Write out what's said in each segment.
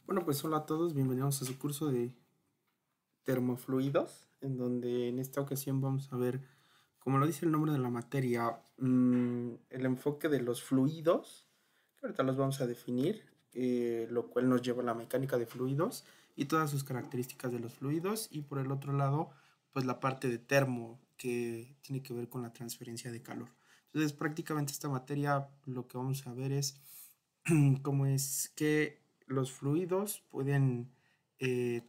Bueno, pues hola a todos, bienvenidos a su curso de termofluidos, en donde en esta ocasión vamos a ver, como lo dice el nombre de la materia, el enfoque de los fluidos, que ahorita los vamos a definir, lo cual nos lleva a la mecánica de fluidos y todas sus características de los fluidos, y por el otro lado, pues la parte de termo, que tiene que ver con la transferencia de calor. Entonces, prácticamente esta materia lo que vamos a ver es cómo es que los fluidos pueden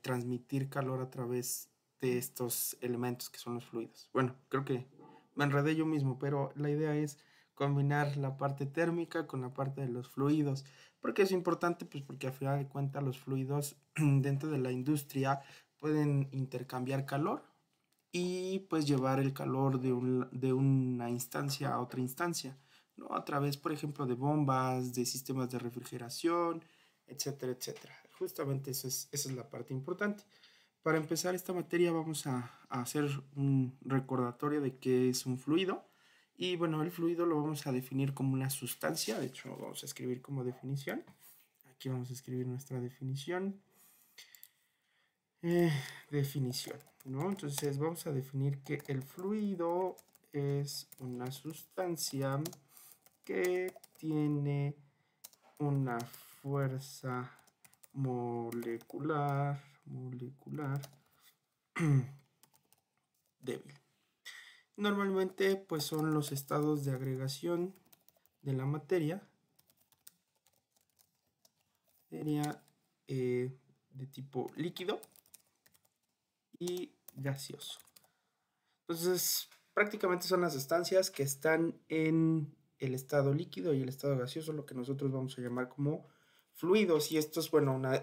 transmitir calor a través de estos elementos que son los fluidos. Bueno, creo que me enredé yo mismo, pero la idea es combinar la parte térmica con la parte de los fluidos. ¿Por qué es importante? Pues porque a final de cuentas los fluidos dentro de la industria pueden intercambiar calor y pues llevar el calor de una instancia a otra instancia, ¿no? A través, por ejemplo, de bombas, de sistemas de refrigeración, etcétera, etcétera. Justamente esa es la parte importante. Para empezar esta materia vamos a hacer un recordatorio de qué es un fluido. Y bueno, el fluido lo vamos a definir como una sustancia. De hecho, vamos a escribir como definición. Aquí vamos a escribir nuestra definición. Eh, definición, ¿no? Entonces vamos a definir que el fluido es una sustancia que tiene una fuerza molecular débil. Normalmente pues son los estados de agregación de la materia de tipo líquido y gaseoso. Entonces, prácticamente son las sustancias que están en el estado líquido y el estado gaseoso, lo que nosotros vamos a llamar como fluidos. Y esto es, bueno, una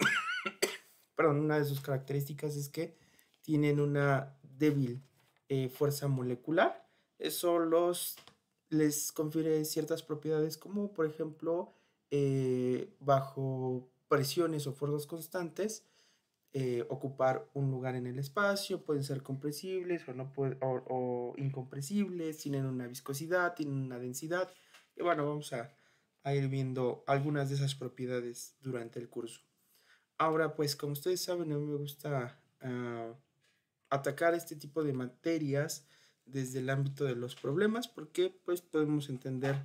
de sus características es que tienen una débil fuerza molecular. Eso les confiere ciertas propiedades como, por ejemplo, bajo presiones o fuerzas constantes, ocupar un lugar en el espacio, pueden ser compresibles o, no o incompresibles, tienen una viscosidad, tienen una densidad. Y bueno, vamos a ir viendo algunas de esas propiedades durante el curso. Ahora, pues como ustedes saben, a mí me gusta atacar este tipo de materias desde el ámbito de los problemas, porque pues podemos entender,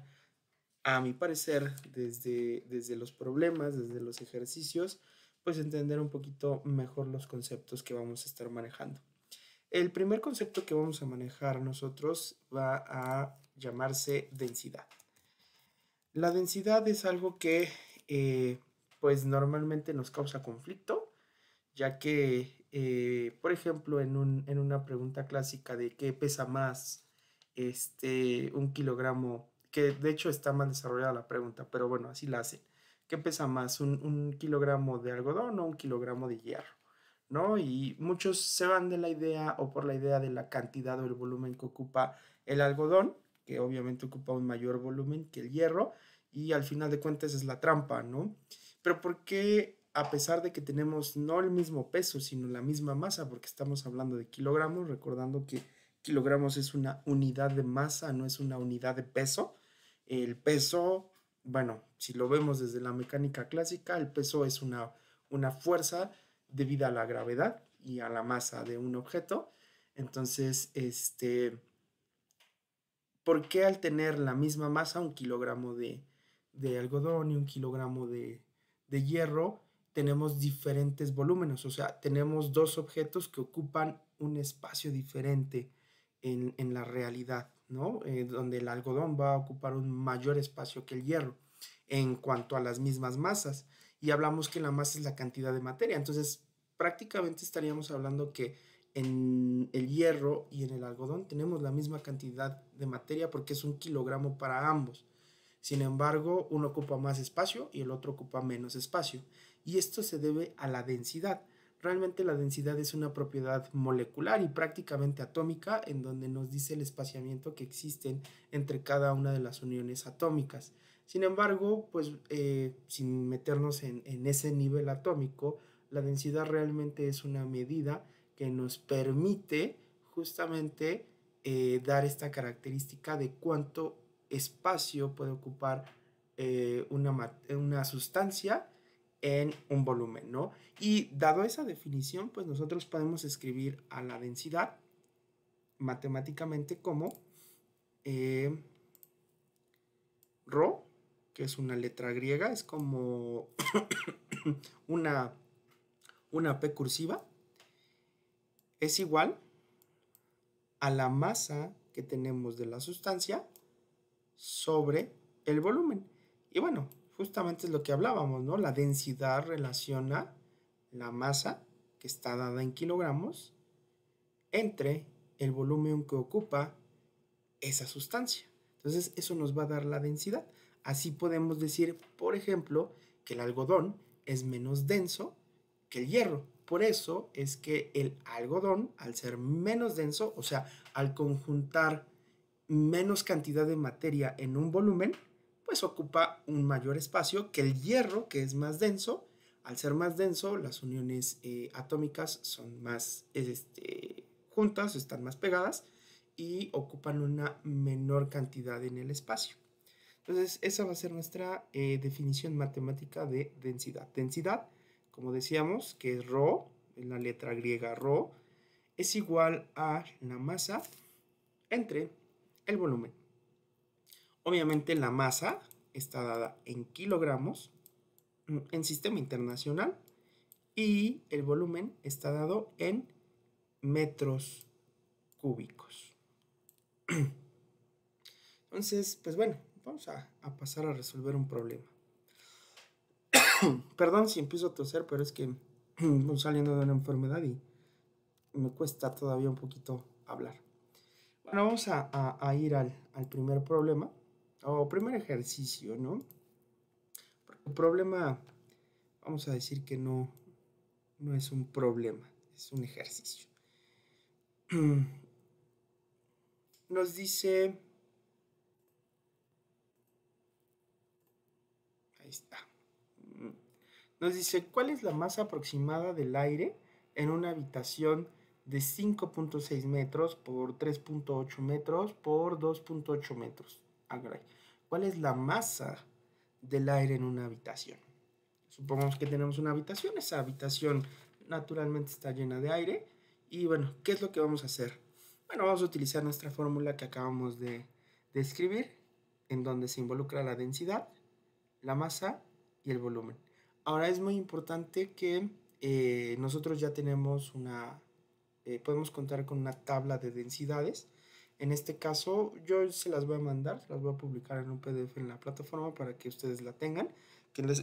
a mi parecer, desde los problemas, desde los ejercicios, pues entender un poquito mejor los conceptos que vamos a estar manejando. El primer concepto que vamos a manejar nosotros va a llamarse densidad. La densidad es algo que pues normalmente nos causa conflicto, ya que, por ejemplo, en una pregunta clásica de qué pesa más un kilogramo, que de hecho está mal desarrollada la pregunta, pero bueno, así la hacen. ¿Qué pesa más, un kilogramo de algodón o un kilogramo de hierro? ¿No? Y muchos se van de la idea o por la idea de la cantidad o el volumen que ocupa el algodón, que obviamente ocupa un mayor volumen que el hierro, y al final de cuentas es la trampa, ¿no? Pero ¿por qué, a pesar de que tenemos no el mismo peso, sino la misma masa, porque estamos hablando de kilogramos, recordando que kilogramos es una unidad de masa, no es una unidad de peso? El peso, bueno, si lo vemos desde la mecánica clásica, el peso es una fuerza debida a la gravedad y a la masa de un objeto. Entonces, ¿por qué al tener la misma masa, un kilogramo de algodón y un kilogramo de hierro, tenemos diferentes volúmenes? O sea, tenemos dos objetos que ocupan un espacio diferente en la realidad, ¿no? Donde el algodón va a ocupar un mayor espacio que el hierro en cuanto a las mismas masas. Y hablamos que la masa es la cantidad de materia. Entonces, prácticamente estaríamos hablando que en el hierro y en el algodón tenemos la misma cantidad de materia porque es un kilogramo para ambos. Sin embargo, uno ocupa más espacio y el otro ocupa menos espacio. Y esto se debe a la densidad. Realmente la densidad es una propiedad molecular y prácticamente atómica en donde nos dice el espaciamiento que existen entre cada una de las uniones atómicas. Sin embargo, pues sin meternos en ese nivel atómico, la densidad realmente es una medida que nos permite justamente dar esta característica de cuánto espacio puede ocupar una sustancia en un volumen, ¿no? Y dado esa definición, pues nosotros podemos escribir a la densidad matemáticamente como ρ, que es una letra griega, es como una, una P cursiva, es igual a la masa que tenemos de la sustancia sobre el volumen. Y bueno, justamente es lo que hablábamos, ¿no? La densidad relaciona la masa, que está dada en kilogramos, entre el volumen que ocupa esa sustancia. Entonces, eso nos va a dar la densidad. Así podemos decir, por ejemplo, que el algodón es menos denso que el hierro. Por eso es que el algodón, al ser menos denso, o sea, al conjuntar menos cantidad de materia en un volumen, pues ocupa un mayor espacio que el hierro, que es más denso. Al ser más denso, las uniones atómicas son más juntas, están más pegadas y ocupan una menor cantidad en el espacio. Entonces, esa va a ser nuestra definición matemática de densidad. Densidad, como decíamos, que es ρ, en la letra griega ρ, es igual a la masa entre el volumen. Obviamente la masa está dada en kilogramos en sistema internacional y el volumen está dado en metros cúbicos. Entonces, pues bueno, vamos a pasar a resolver un problema. Perdón si empiezo a toser, pero es que voy saliendo de una enfermedad y me cuesta todavía un poquito hablar. Bueno, vamos a ir al primer problema, o primer ejercicio, ¿no? Porque el problema, vamos a decir que no es un problema, es un ejercicio. Nos dice, ahí está, nos dice, ¿cuál es la masa aproximada del aire en una habitación de 5.6 metros por 3.8 metros por 2.8 metros? ¿Cuál es la masa del aire en una habitación? Supongamos que tenemos una habitación, esa habitación naturalmente está llena de aire y bueno, ¿qué es lo que vamos a hacer? Bueno, vamos a utilizar nuestra fórmula que acabamos de escribir, en donde se involucra la densidad, la masa y el volumen. Ahora es muy importante que nosotros ya tenemos podemos contar con una tabla de densidades. En este caso, yo se las voy a mandar, se las voy a publicar en un PDF en la plataforma para que ustedes la tengan.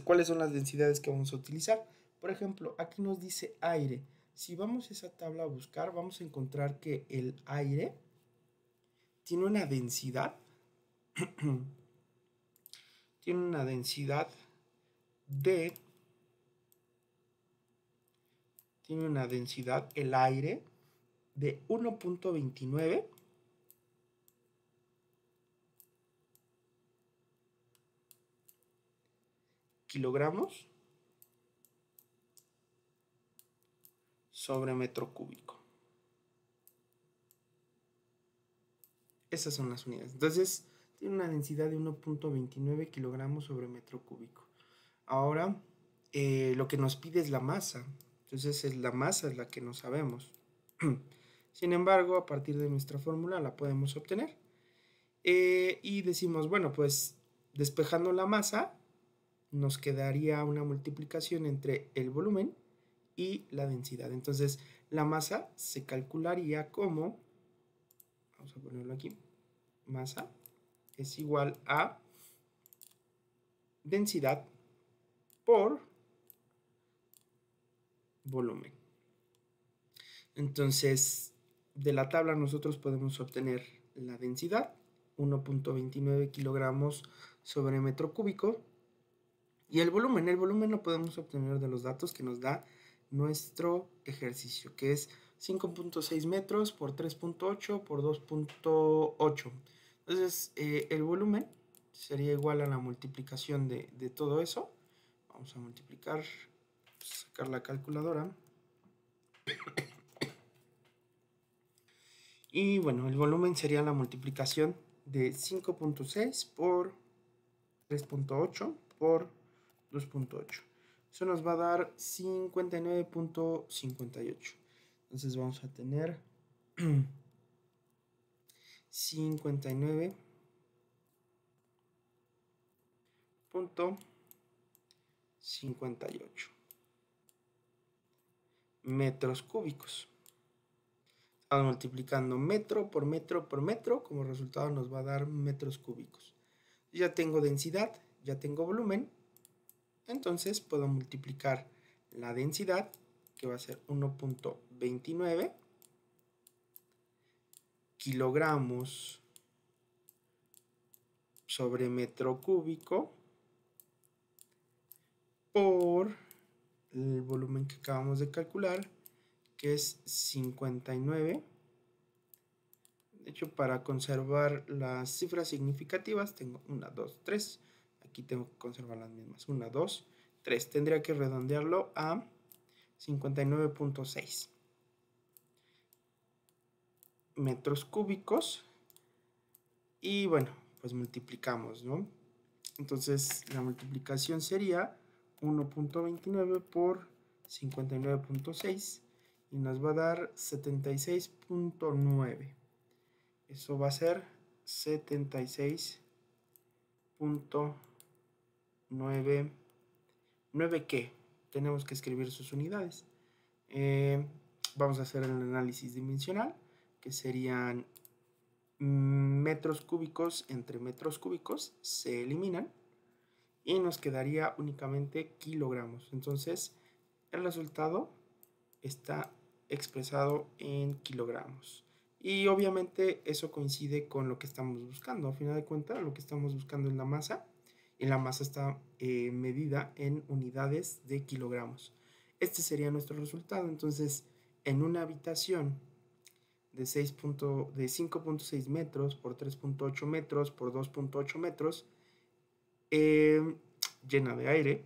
¿Cuáles son las densidades que vamos a utilizar? Por ejemplo, aquí nos dice aire. Si vamos a esa tabla a buscar, vamos a encontrar que el aire tiene una densidad, tiene una densidad de, el aire de 1.29 kilogramos sobre metro cúbico. Esas son las unidades. Entonces, tiene una densidad de 1.29 kilogramos sobre metro cúbico. Ahora, lo que nos pide es la masa. Entonces, la masa es la que no sabemos. Sin embargo, a partir de nuestra fórmula la podemos obtener. Y decimos, bueno, pues despejando la masa, nos quedaría una multiplicación entre el volumen y la densidad. Entonces, la masa se calcularía como, vamos a ponerlo aquí, masa es igual a densidad por volumen. Entonces, de la tabla nosotros podemos obtener la densidad, 1.29 kilogramos sobre metro cúbico, y el volumen lo podemos obtener de los datos que nos da nuestro ejercicio, que es 5.6 metros por 3.8 por 2.8. Entonces, el volumen sería igual a la multiplicación de todo eso. Vamos a multiplicar, sacar la calculadora. Y bueno, el volumen sería la multiplicación de 5.6 por 3.8 por 2.8. Eso nos va a dar 59.58. Entonces vamos a tener 59.58 metros cúbicos. Estamos multiplicando metro por metro por metro, como resultado nos va a dar metros cúbicos. Ya tengo densidad, ya tengo volumen, entonces puedo multiplicar la densidad, que va a ser 1.29 kilogramos sobre metro cúbico por el volumen que acabamos de calcular, que es 59. De hecho, para conservar las cifras significativas, tengo 1, 2, 3. Aquí tengo que conservar las mismas. 1, 2, 3. Tendría que redondearlo a 59.6 metros cúbicos. Y bueno, pues multiplicamos, ¿no? Entonces, la multiplicación sería 1.29 por 59.6 y nos va a dar 76.9. Eso va a ser 76.9. ¿9 qué? Tenemos que escribir sus unidades. Vamos a hacer el análisis dimensional, que serían metros cúbicos entre metros cúbicos, se eliminan y nos quedaría únicamente kilogramos. Entonces, el resultado está expresado en kilogramos. Y obviamente eso coincide con lo que estamos buscando. A final de cuentas, lo que estamos buscando es la masa. Y la masa está medida en unidades de kilogramos. Este sería nuestro resultado. Entonces, en una habitación de 5.6 metros por 3.8 metros por 2.8 metros, llena de aire,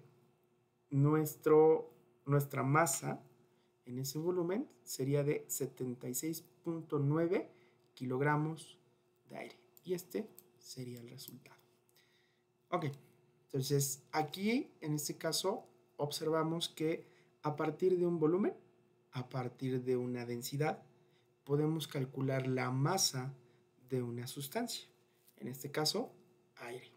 nuestra masa en ese volumen sería de 76.9 kilogramos de aire. Y este sería el resultado. Ok, entonces aquí en este caso observamos que a partir de un volumen, a partir de una densidad, podemos calcular la masa de una sustancia. En este caso, aire.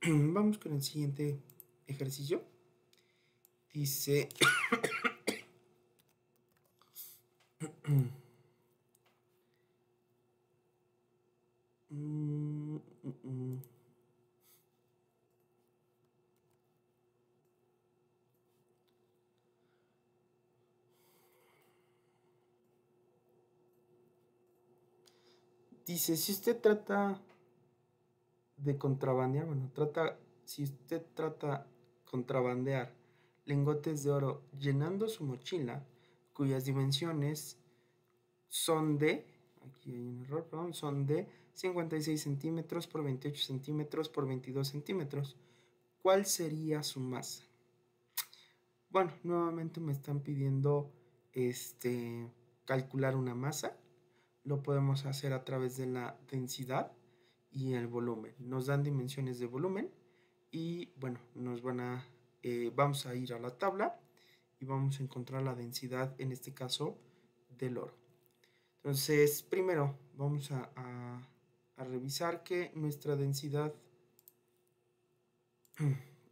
Vamos con el siguiente ejercicio. Dice... Dice, si usted trata de contrabandear, si usted trata contrabandear lingotes de oro llenando su mochila, cuyas dimensiones son de, aquí hay un error, perdón, son de 56 centímetros por 28 centímetros por 22 centímetros, ¿cuál sería su masa? Bueno, nuevamente me están pidiendo calcular una masa. Lo podemos hacer a través de la densidad y el volumen. Nos dan dimensiones de volumen y bueno, vamos a ir a la tabla y vamos a encontrar la densidad, en este caso, del oro. Entonces, primero vamos a revisar que nuestra densidad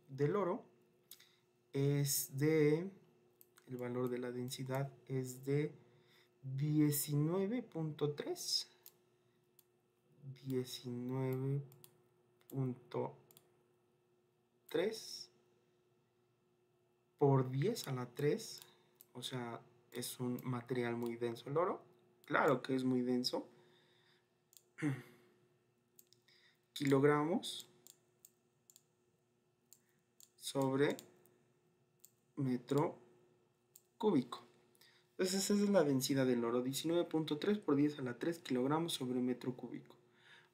del oro es el valor de la densidad es de 19.3 por 10 a la 3, o sea, es un material muy denso el oro, claro que es muy denso, kilogramos sobre metro cúbico. Entonces esa es la densidad del oro, 19.3 por 10 a la 3 kilogramos sobre metro cúbico.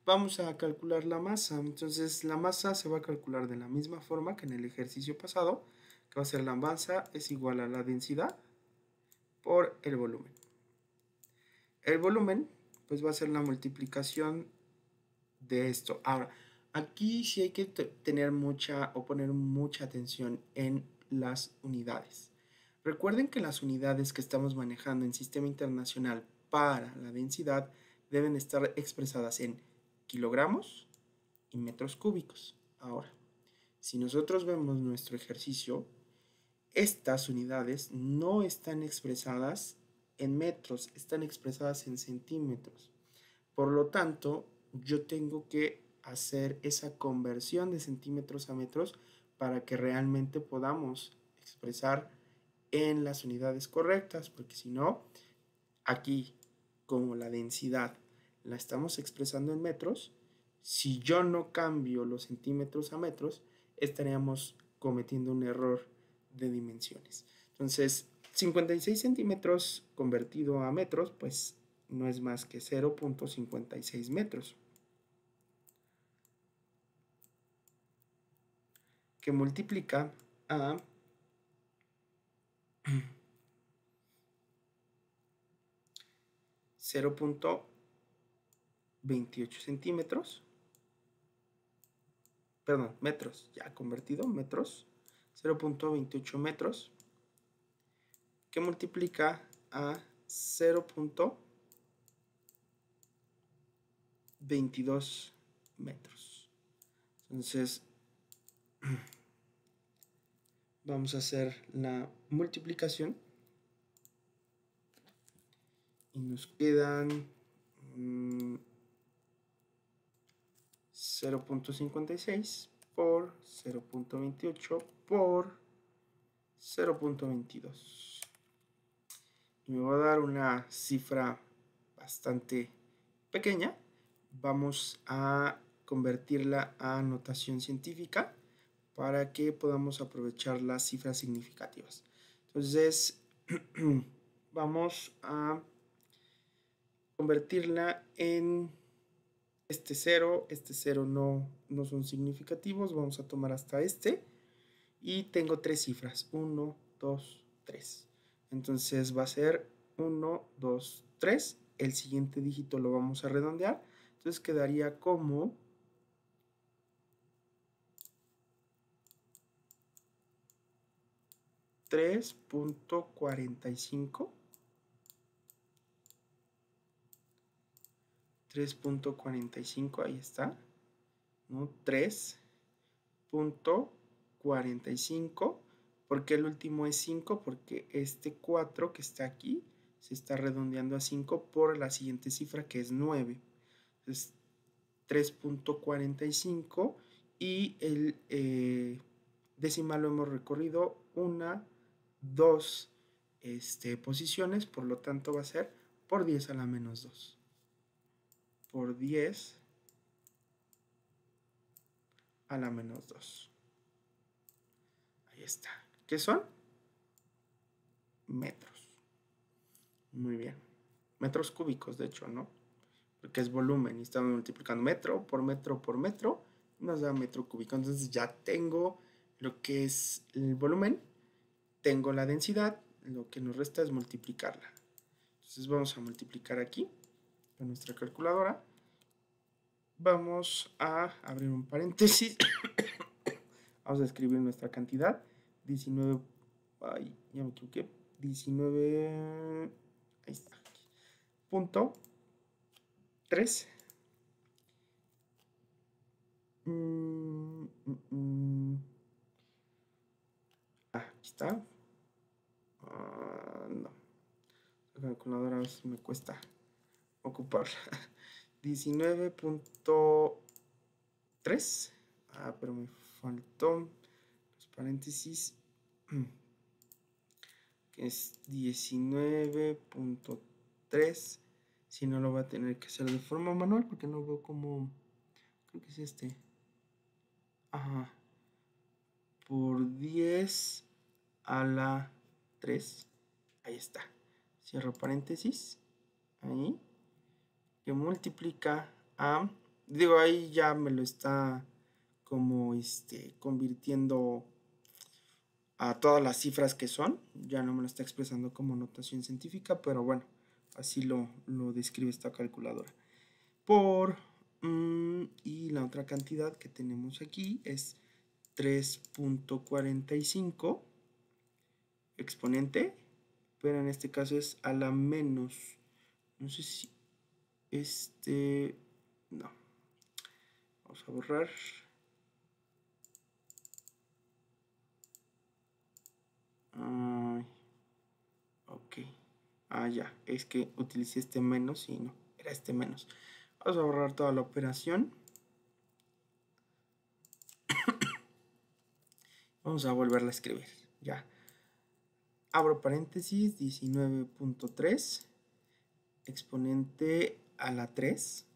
Vamos a calcular la masa. Entonces la masa se va a calcular de la misma forma que en el ejercicio pasado, que va a ser la masa es igual a la densidad por el volumen. El volumen pues va a ser la multiplicación de esto. Ahora, Aquí sí hay que tener mucha o poner mucha atención en las unidades. Recuerden que las unidades que estamos manejando en sistema internacional para la densidad deben estar expresadas en kilogramos y metros cúbicos. Ahora, si nosotros vemos nuestro ejercicio, estas unidades no están expresadas en metros, están expresadas en centímetros. Por lo tanto, yo tengo que hacer esa conversión de centímetros a metros para que realmente podamos expresar en las unidades correctas, porque si no, aquí, como la densidad la estamos expresando en metros, si yo no cambio los centímetros a metros, estaríamos cometiendo un error de dimensiones. Entonces, 56 centímetros convertido a metros, pues no es más que 0.56 metros, que multiplica a 0.28 centímetros, perdón, metros, ya convertido, metros, 0.28 metros, que multiplica a 0.22 metros. Entonces, vamos a hacer la multiplicación y nos quedan 0.56 por 0.28 por 0.22. Y me va a dar una cifra bastante pequeña. Vamos a convertirla a notación científica para que podamos aprovechar las cifras significativas. Entonces, vamos a convertirla en este 0 no son significativos, vamos a tomar hasta este, y tengo tres cifras, 1, 2, 3. Entonces va a ser 1, 2, 3, el siguiente dígito lo vamos a redondear, entonces quedaría como 3.45, 3.45, ahí está, ¿no? 3.45, porque el último es 5, porque este 4 que está aquí se está redondeando a 5 por la siguiente cifra que es 9. Entonces 3.45 y el decimal lo hemos recorrido 1, 2 posiciones, por lo tanto va a ser por 10 a la menos 2. Por 10 a la menos 2. Ahí está. ¿Qué son? Metros. Muy bien. Metros cúbicos, de hecho, ¿no? Porque es volumen y estamos multiplicando metro por metro por metro, nos da metro cúbico. Entonces ya tengo lo que es el volumen, tengo la densidad, lo que nos resta es multiplicarla. Entonces vamos a multiplicar aquí con nuestra calculadora. Vamos a abrir un paréntesis. Vamos a escribir nuestra cantidad. 19, ay, ya me equivoqué. 19, ahí está. Punto 3. Aquí está. No. La calculadora a veces me cuesta ocuparla. 19.3. Pero me faltó los paréntesis. Que es 19.3. Si no, lo voy a tener que hacer de forma manual porque no veo cómo. Creo que es este. Ajá. Por 10 a la 3. Ahí está. Cierro paréntesis. Ahí. Que multiplica a. Digo, ahí ya me lo está como convirtiendo a todas las cifras que son. Ya no me lo está expresando como notación científica, pero bueno, así lo describe esta calculadora. Por Y la otra cantidad que tenemos aquí es 3.45 exponente, pero en este caso es a la menos, no sé si no, vamos a borrar. Ay, ok, ya, es que utilicé este menos y no, era este menos. Vamos a borrar toda la operación. Vamos a volverla a escribir, ya. Abro paréntesis, 19.3, exponente a la 3.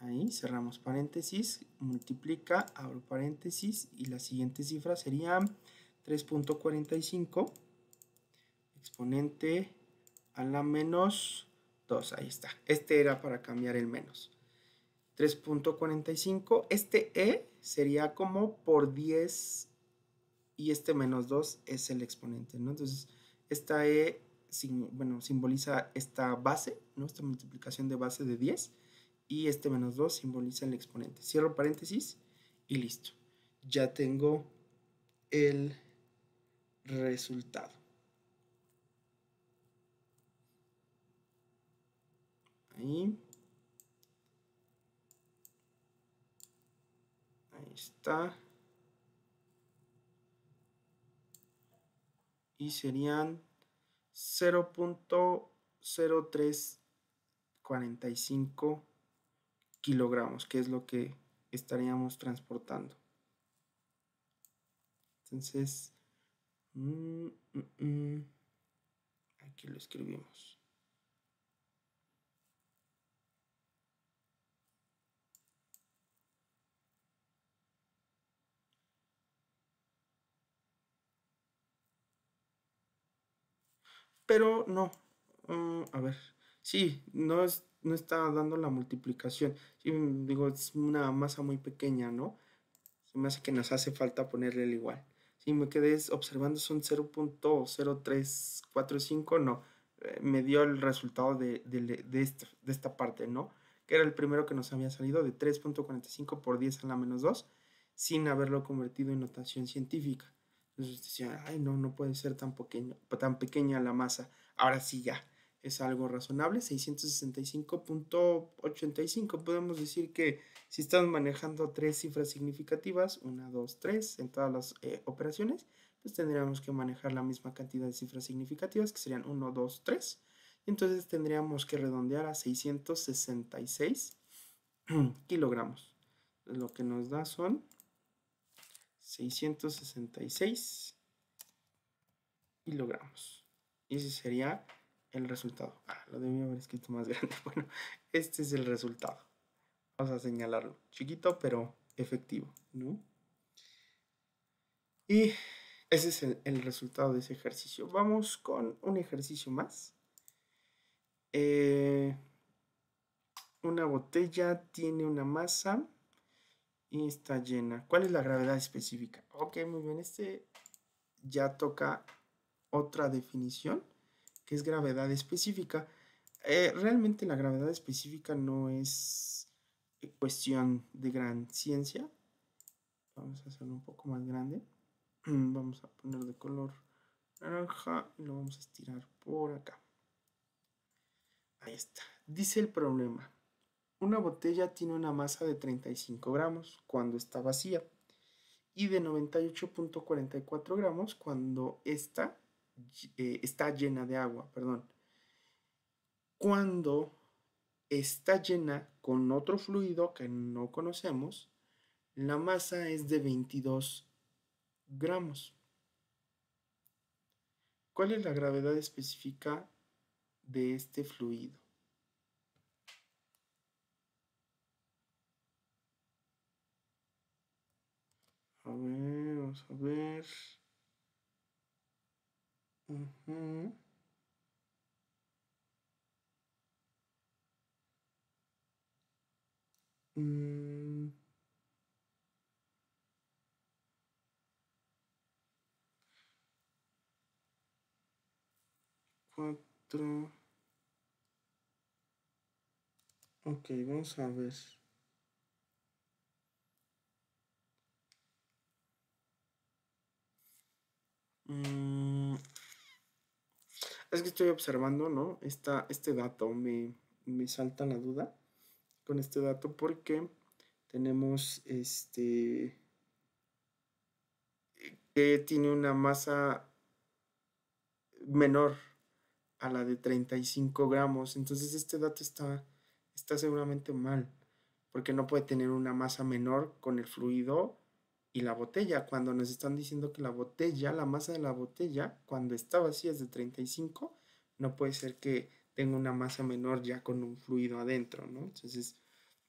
Ahí cerramos paréntesis, multiplica, abro paréntesis y la siguiente cifra sería 3.45, exponente a la menos 2. Ahí está. Este era para cambiar el menos. 3.45. Este E sería como por 10 y este menos 2 es el exponente, ¿no? Entonces, esta E simboliza esta base, ¿no? Esta multiplicación de base de 10 y este menos 2 simboliza el exponente. Cierro paréntesis y listo. Ya tengo el resultado. Ahí. Ahí está. Y serían 0.0345 kilogramos, que es lo que estaríamos transportando. Entonces, aquí lo escribimos. Pero no, a ver, sí, no está dando la multiplicación. Sí, digo, es una masa muy pequeña, ¿no? Se me hace que nos hace falta ponerle el igual. Si me quedé observando son 0.0345, no. Me dio el resultado de esta parte, ¿no? Que era el primero que nos había salido de 3.45 por 10 a la menos 2, sin haberlo convertido en notación científica. Entonces decía, ay, no, no puede ser tan pequeña la masa. Ahora sí ya, es algo razonable, 665.85. Podemos decir que si estamos manejando tres cifras significativas, 1, 2, 3, en todas las operaciones, pues tendríamos que manejar la misma cantidad de cifras significativas, que serían 1, 2, 3. Entonces tendríamos que redondear a 666 kilogramos. Lo que nos da son 666 kilogramos. Y ese sería el resultado. Lo debí haber escrito más grande. Bueno, este es el resultado. Vamos a señalarlo. Chiquito, pero efectivo, ¿no? Y ese es el resultado de ese ejercicio. Vamos con un ejercicio más. Una botella tiene una masa y está llena. ¿Cuál es la gravedad específica? Ok, muy bien. Ya toca otra definición, que es gravedad específica. Realmente la gravedad específica no es cuestión de gran ciencia. Vamos a hacerlo un poco más grande. Vamos a poner de color naranja y lo vamos a estirar por acá. Ahí está. Dice el problema. Una botella tiene una masa de 35 gramos cuando está vacía y de 98.44 gramos cuando está llena de agua. Perdón. Cuando está llena con otro fluido que no conocemos, la masa es de 22 gramos. ¿Cuál es la gravedad específica de este fluido? A ver, vamos a ver. Uh-huh. 4. Ok, vamos a ver. Mm, es que estoy observando, ¿no? Este dato me salta la duda con este dato porque tenemos que tiene una masa menor a la de 35 gramos. Entonces este dato está seguramente mal, porque no puede tener una masa menor con el fluido y la botella, cuando nos están diciendo que la botella, la masa de la botella, cuando está vacía es de 35, no puede ser que tenga una masa menor ya con un fluido adentro, ¿no? Entonces,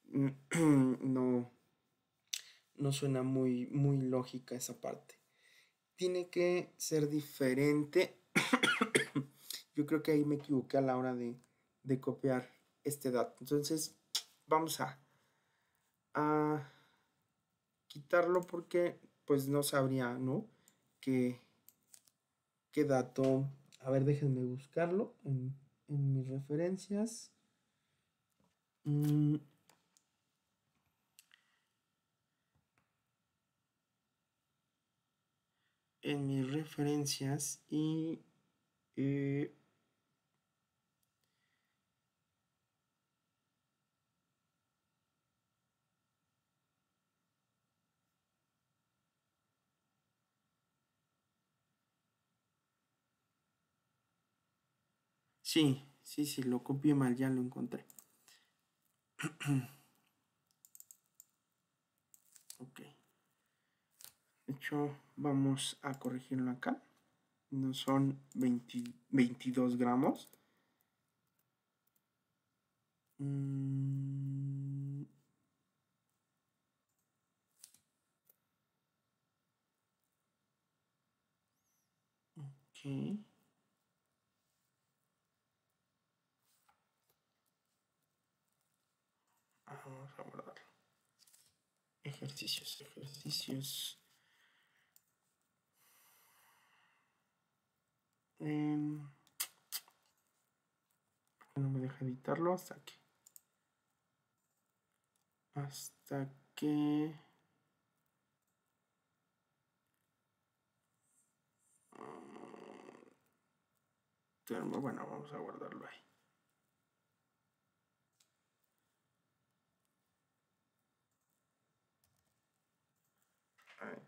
no, no suena muy lógica esa parte. Tiene que ser diferente. Yo creo que ahí me equivoqué a la hora de copiar este dato. Entonces, vamos a quitarlo porque pues no sabría, ¿no? ¿Qué, qué dato? A ver, déjenme buscarlo en mis referencias. Mm, en mis referencias y eh, sí, lo copié mal, ya lo encontré. Ok. De hecho, vamos a corregirlo acá. No son 22 gramos. Mm, ok. Vamos a guardarlo. Ejercicios. Em, no me deja editarlo hasta que bueno, vamos a guardarlo ahí.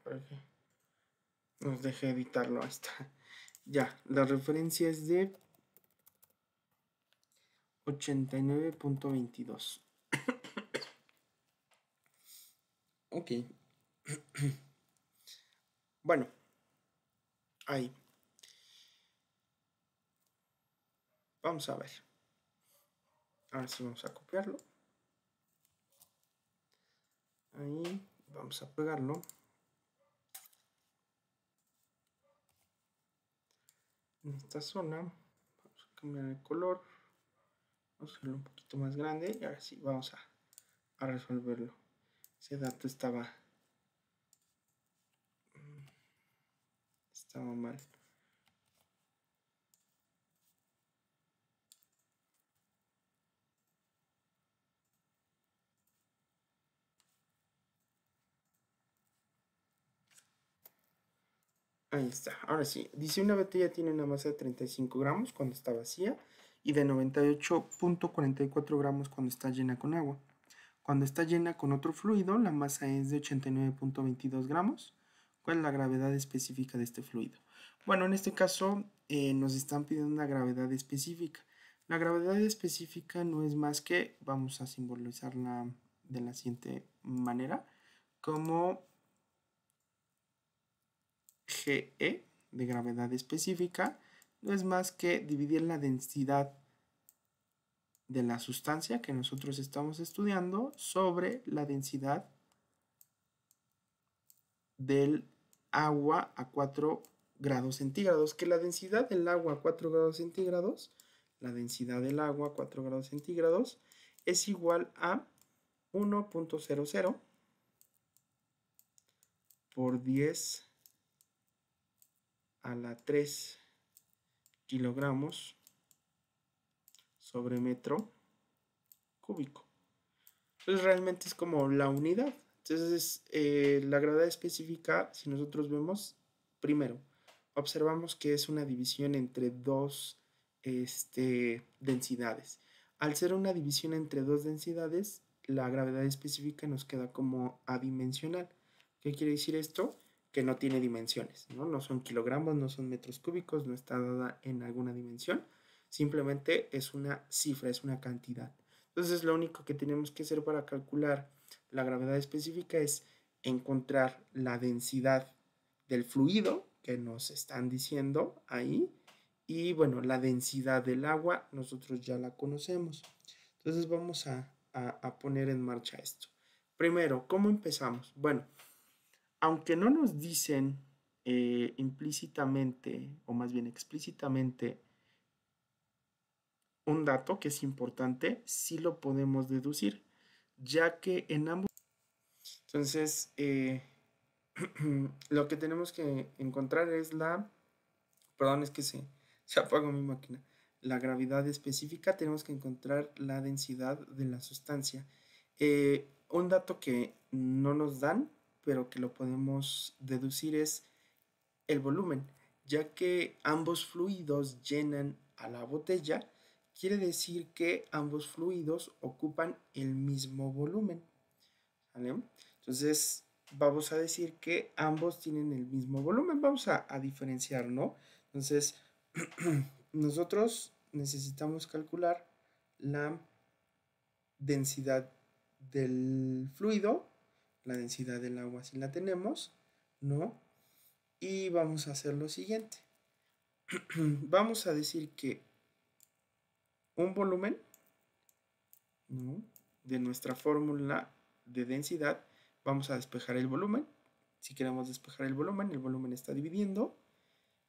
Para que nos deje editarlo hasta. Ya, la referencia es de 89.22. Ok, bueno, ahí. Vamos a ver. Ahora sí vamos a copiarlo. Ahí, vamos a pegarlo. En esta zona, vamos a cambiar el color. Vamos a hacerlo un poquito más grande y ahora sí vamos a resolverlo. Ese dato estaba mal. Ahí está, ahora sí. Dice una botella tiene una masa de 35 gramos cuando está vacía y de 98.44 gramos cuando está llena con agua. Cuando está llena con otro fluido, la masa es de 89.22 gramos. ¿Cuál es la gravedad específica de este fluido? Bueno, en este caso nos están pidiendo una gravedad específica. La gravedad específica no es más que, vamos a simbolizarla de la siguiente manera, como GE de gravedad específica, no es más que dividir la densidad de la sustancia que nosotros estamos estudiando sobre la densidad del agua a 4 grados centígrados, que la densidad del agua a 4 grados centígrados, la densidad del agua a 4 grados centígrados es igual a 1.00 por 10 a la 3 kilogramos sobre metro cúbico. Entonces realmente es como la unidad. Entonces la gravedad específica, si nosotros vemos, primero, observamos que es una división entre dos densidades. Al ser una división entre dos densidades, la gravedad específica nos queda como adimensional. ¿Qué quiere decir esto? Que no tiene dimensiones, ¿no? No son kilogramos, no son metros cúbicos, no está dada en alguna dimensión. Simplemente es una cifra, es una cantidad. Entonces, lo único que tenemos que hacer para calcular la gravedad específica es encontrar la densidad del fluido que nos están diciendo ahí. Y bueno, la densidad del agua nosotros ya la conocemos. Entonces vamos a poner en marcha esto. Primero, ¿cómo empezamos? Bueno, aunque no nos dicen implícitamente, o más bien explícitamente, un dato que es importante, sí lo podemos deducir, ya que en ambos... Entonces, lo que tenemos que encontrar es la... Perdón, es que se apagó mi máquina. La gravedad específica, tenemos que encontrar la densidad de la sustancia. Un dato que no nos dan, pero que lo podemos deducir es el volumen, ya que ambos fluidos llenan a la botella, quiere decir que ambos fluidos ocupan el mismo volumen, ¿vale? Entonces, vamos a decir que ambos tienen el mismo volumen, vamos a diferenciar, ¿no? Entonces, nosotros necesitamos calcular la densidad del fluido, la densidad del agua si la tenemos, ¿no? Y vamos a hacer lo siguiente. Vamos a decir que un volumen, ¿no?, de nuestra fórmula de densidad, vamos a despejar el volumen. Si queremos despejar el volumen está dividiendo,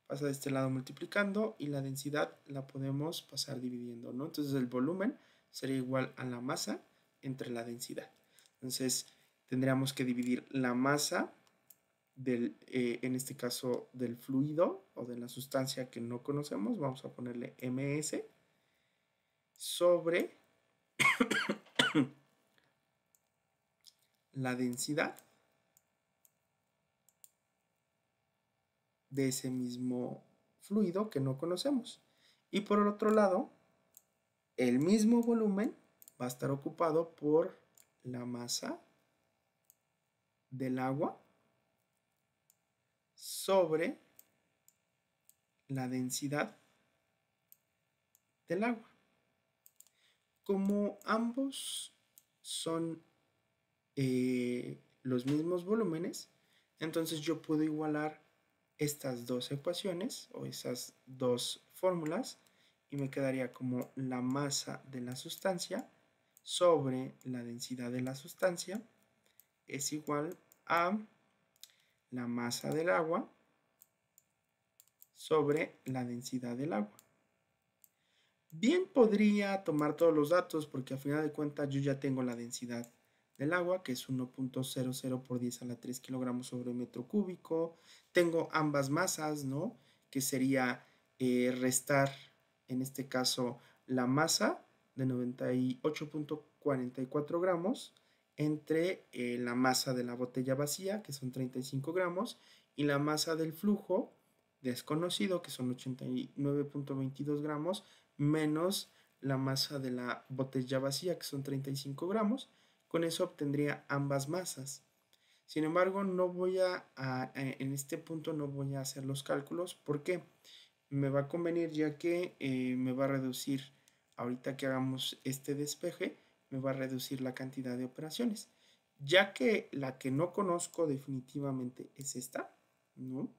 pasa de este lado multiplicando y la densidad la podemos pasar dividiendo, ¿no? Entonces el volumen sería igual a la masa entre la densidad. Entonces tendríamos que dividir la masa del, en este caso del fluido o de la sustancia que no conocemos, vamos a ponerle ms, sobre la densidad de ese mismo fluido que no conocemos. Y por el otro lado, el mismo volumen va a estar ocupado por la masa del agua sobre la densidad del agua. Como ambos son los mismos volúmenes, entonces yo puedo igualar estas dos ecuaciones o esas dos fórmulas y me quedaría como la masa de la sustancia sobre la densidad de la sustancia es igual a la masa del agua sobre la densidad del agua. Bien podría tomar todos los datos porque a final de cuentas yo ya tengo la densidad del agua, que es 1.00 por 10 a la 3 kilogramos sobre metro cúbico. Tengo ambas masas, ¿no? Que sería restar, en este caso, la masa de 98.44 gramos entre la masa de la botella vacía, que son 35 gramos, y la masa del flujo desconocido, que son 89.22 gramos, menos la masa de la botella vacía, que son 35 gramos. Con eso obtendría ambas masas. Sin embargo, no voy en este punto no voy a hacer los cálculos. ¿Por qué? Me va a convenir ya que me va a reducir, ahorita que hagamos este despeje, me va a reducir la cantidad de operaciones. Ya que la que no conozco definitivamente es esta, ¿no?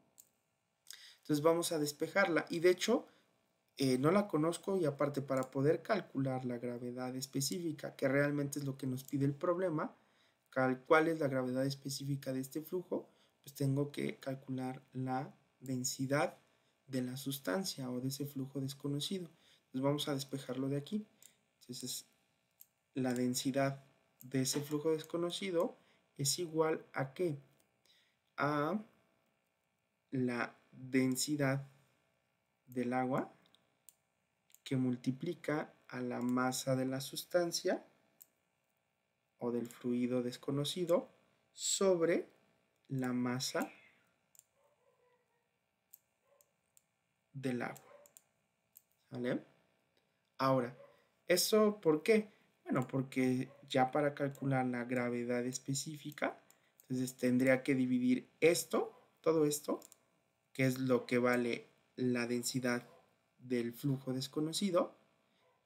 Entonces vamos a despejarla. Y de hecho, no la conozco y aparte para poder calcular la gravedad específica, que realmente es lo que nos pide el problema, cuál es la gravedad específica de este flujo, pues tengo que calcular la densidad de la sustancia o de ese flujo desconocido. Entonces vamos a despejarlo de aquí. Entonces la densidad de ese flujo desconocido es igual a ¿qué? A la densidad del agua que multiplica a la masa de la sustancia o del fluido desconocido sobre la masa del agua. ¿Vale? Ahora, ¿eso por qué? Bueno, porque ya para calcular la gravedad específica, entonces tendría que dividir esto, todo esto, que es lo que vale la densidad del flujo desconocido,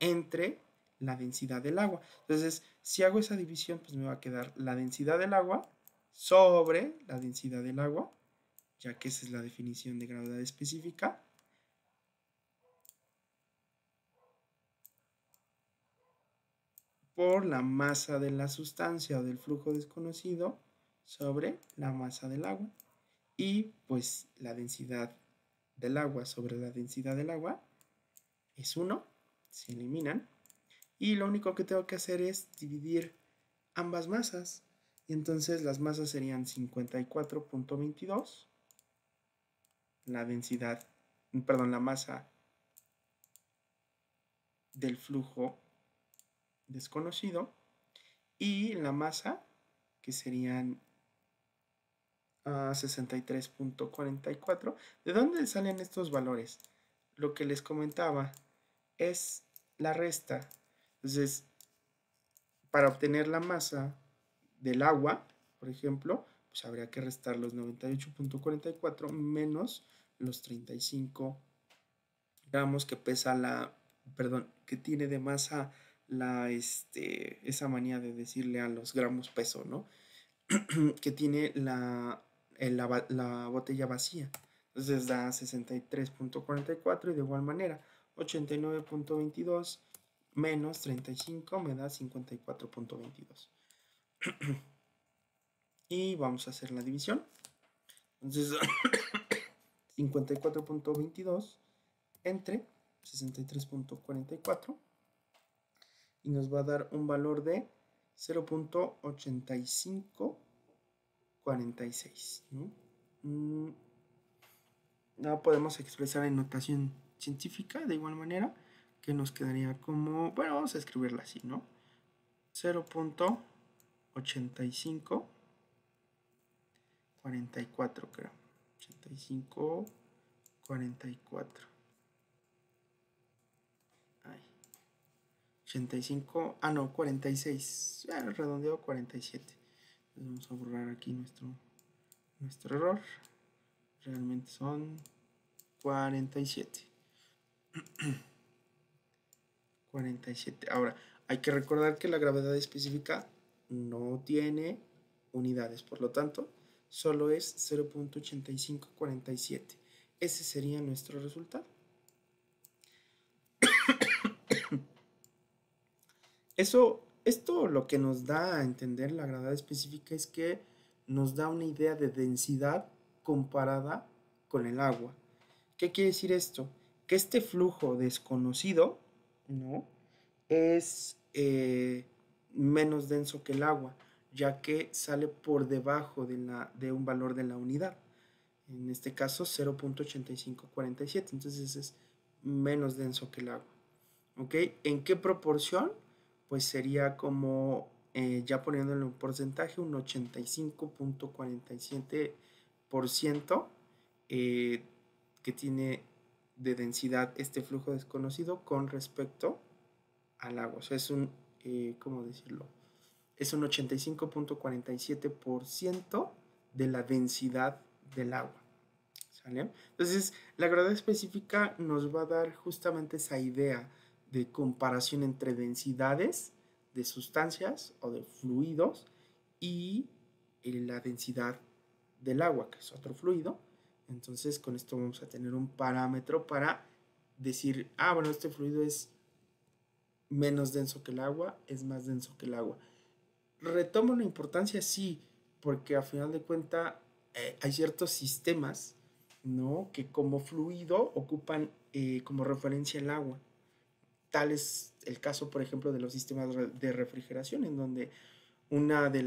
entre la densidad del agua. Entonces, si hago esa división, pues me va a quedar la densidad del agua sobre la densidad del agua, ya que esa es la definición de gravedad específica, por la masa de la sustancia o del flujo desconocido sobre la masa del agua. Y pues la densidad del agua sobre la densidad del agua es 1, se eliminan. Y lo único que tengo que hacer es dividir ambas masas. Y entonces las masas serían 54.22, la densidad, perdón, la masa del flujo desconocido, y la masa, que serían 63.44. ¿De dónde salen estos valores? Lo que les comentaba es la resta. Entonces, para obtener la masa del agua, por ejemplo, pues habría que restar los 98.44 menos los 35 gramos que pesa perdón, que tiene de masa esa manía de decirle a los gramos peso, ¿no? Que tiene la botella vacía. Entonces da 63.44 y de igual manera 89.22 menos 35 me da 54.22. Y vamos a hacer la división. Entonces 54.22 entre 63.44 y nos va a dar un valor de 0.8546, ¿no? No podemos expresar en notación científica de igual manera, que nos quedaría como, bueno, vamos a escribirla así, ¿no? 0.8544, creo. 8544. Ay. 85, no, 46. Redondeo 47. Entonces vamos a borrar aquí nuestro error. Realmente son 47. 47. Ahora, hay que recordar que la gravedad específica no tiene unidades, por lo tanto, solo es 0.8547. Ese sería nuestro resultado. Esto lo que nos da a entender la gravedad específica es que nos da una idea de densidad comparada con el agua. ¿Qué quiere decir esto? Que este flujo desconocido, ¿no?, es menos denso que el agua, ya que sale por debajo de un valor de la unidad. En este caso 0.8547, entonces es menos denso que el agua. ¿Ok? ¿En qué proporción? Pues sería como, ya poniéndolo en un porcentaje, un 85.47% que tiene de densidad este flujo desconocido con respecto al agua. O sea, es un, ¿cómo decirlo? Es un 85.47% de la densidad del agua. ¿Sale? Entonces, la gravedad específica nos va a dar justamente esa idea de comparación entre densidades de sustancias o de fluidos y la densidad del agua, que es otro fluido. Entonces, con esto vamos a tener un parámetro para decir, bueno, este fluido es menos denso que el agua, es más denso que el agua. Retoma una importancia, sí, porque a final de cuentas hay ciertos sistemas, ¿no?, que como fluido ocupan como referencia el agua. Tal es el caso, por ejemplo, de los sistemas de refrigeración, en donde una de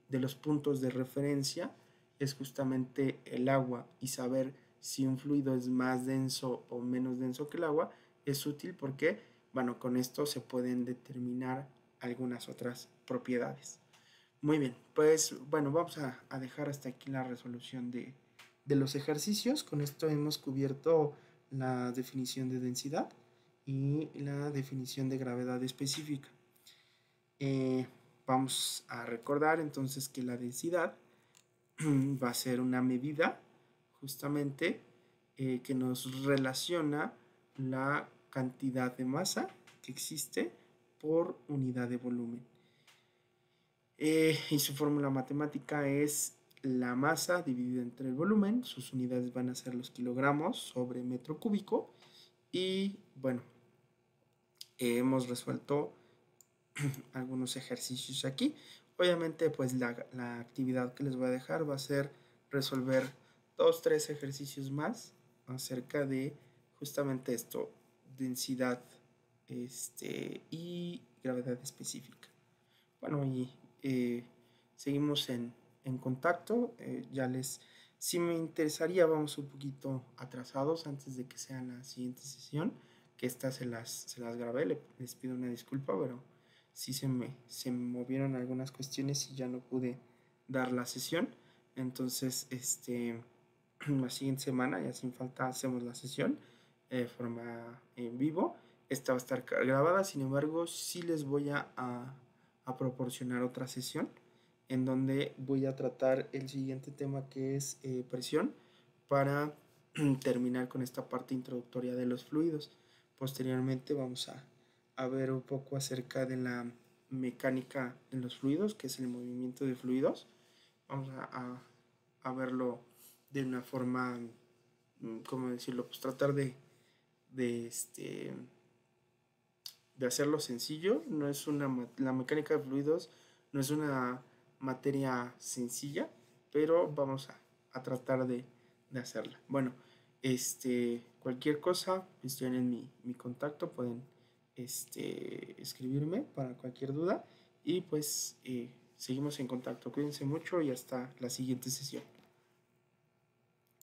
los puntos de referencia es justamente el agua, y saber si un fluido es más denso o menos denso que el agua es útil porque, bueno, con esto se pueden determinar algunas otras propiedades. Muy bien, pues bueno, vamos a dejar hasta aquí la resolución de los ejercicios. Con esto hemos cubierto la definición de densidad y la definición de gravedad específica. Vamos a recordar entonces que la densidad va a ser una medida justamente que nos relaciona la cantidad de masa que existe por unidad de volumen. Y su fórmula matemática es la masa dividida entre el volumen. Sus unidades van a ser los kilogramos sobre metro cúbico. Y bueno, hemos resuelto algunos ejercicios aquí. Obviamente pues la actividad que les voy a dejar va a ser resolver 2-3 ejercicios más acerca de justamente esto, densidad y gravedad específica. Bueno, y seguimos en contacto. Si me interesaría, vamos un poquito atrasados antes de que sea la siguiente sesión, que estas se las grabé, les pido una disculpa, pero sí se me movieron algunas cuestiones y ya no pude dar la sesión. Entonces, la siguiente semana, ya sin falta, hacemos la sesión de forma en vivo. Esta va a estar grabada, sin embargo, sí les voy a proporcionar otra sesión en donde voy a tratar el siguiente tema, que es presión, para terminar con esta parte introductoria de los fluidos. Posteriormente vamos a ver un poco acerca de la mecánica en los fluidos, que es el movimiento de fluidos. Vamos a verlo de una forma, ¿cómo decirlo? Pues tratar de, de hacerlo sencillo. No es la mecánica de fluidos no es una materia sencilla, pero vamos a tratar de hacerla. Bueno, cualquier cosa, pues tienen mi contacto, pueden escribirme para cualquier duda y pues seguimos en contacto. Cuídense mucho y hasta la siguiente sesión.